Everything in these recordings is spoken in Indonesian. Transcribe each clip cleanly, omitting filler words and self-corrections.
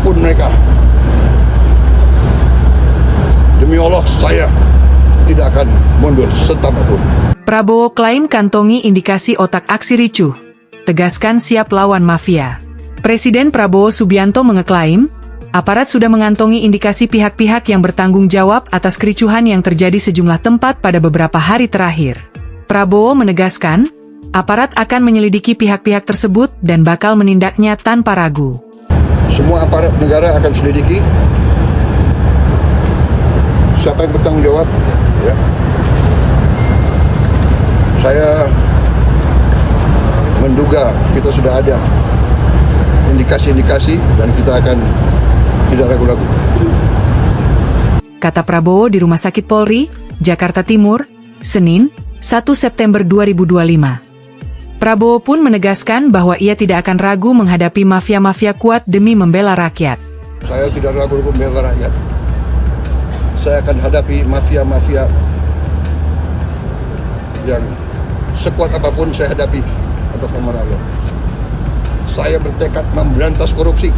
apapun mereka. Demi Allah, saya tidak akan mundur setapapun. Prabowo klaim kantongi indikasi otak aksi ricuh. Tegaskan siap lawan mafia. Presiden Prabowo Subianto mengeklaim, aparat sudah mengantongi indikasi pihak-pihak yang bertanggung jawab atas kericuhan yang terjadi sejumlah tempat pada beberapa hari terakhir. Prabowo menegaskan, aparat akan menyelidiki pihak-pihak tersebut dan bakal menindaknya tanpa ragu. Semua aparat negara akan selidiki siapa yang bertanggung jawab. Ya. Saya menduga kita sudah ada indikasi-indikasi dan kita akan tidak ragu-ragu. Kata Prabowo di Rumah Sakit Polri, Jakarta Timur, Senin, 1 September 2025. Prabowo pun menegaskan bahwa ia tidak akan ragu menghadapi mafia-mafia kuat demi membela rakyat. Saya tidak ragu membela rakyat. Saya akan hadapi mafia-mafia yang sekuat apapun saya hadapi atas nama rakyat. Saya bertekad memberantas korupsi.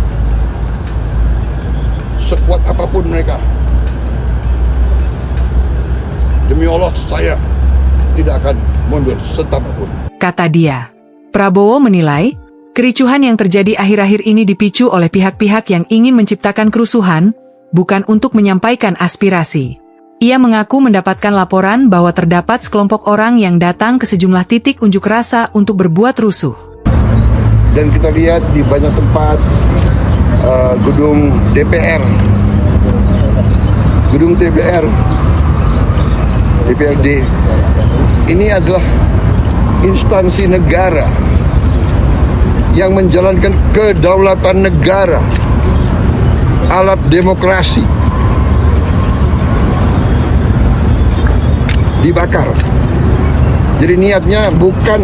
Sekuat apapun mereka. Demi Allah, saya tidak akan mundur setapapun. Kata dia. Prabowo menilai, kericuhan yang terjadi akhir-akhir ini dipicu oleh pihak-pihak yang ingin menciptakan kerusuhan, bukan untuk menyampaikan aspirasi. Ia mengaku mendapatkan laporan bahwa terdapat sekelompok orang yang datang ke sejumlah titik unjuk rasa untuk berbuat rusuh. Dan kita lihat di banyak tempat, gedung DPR, gedung TBR, DPRD, ini adalah instansi negara yang menjalankan kedaulatan negara, alat demokrasi, dibakar. Jadi niatnya bukan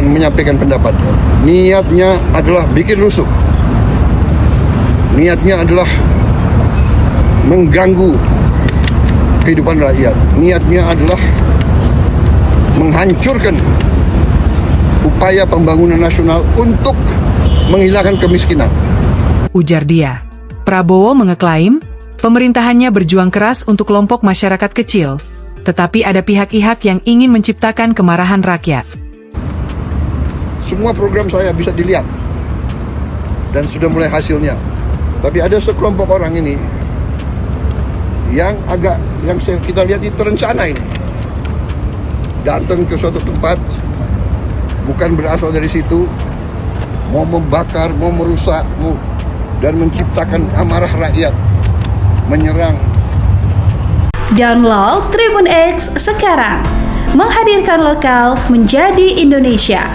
menyampaikan pendapat. Niatnya adalah bikin rusuh. Niatnya adalah mengganggu kehidupan rakyat. Niatnya adalah menghancurkan upaya pembangunan nasional untuk menghilangkan kemiskinan. Ujar dia. Prabowo mengeklaim, pemerintahannya berjuang keras untuk kelompok masyarakat kecil, tetapi ada pihak-pihak yang ingin menciptakan kemarahan rakyat. Semua program saya bisa dilihat dan sudah mulai hasilnya. Tapi ada sekelompok orang ini yang kita lihat ini terencana ini. Datang ke suatu tempat, bukan berasal dari situ, mau membakar, mau merusak, dan menciptakan amarah rakyat, menyerang. Download Tribun X sekarang, menghadirkan lokal menjadi Indonesia.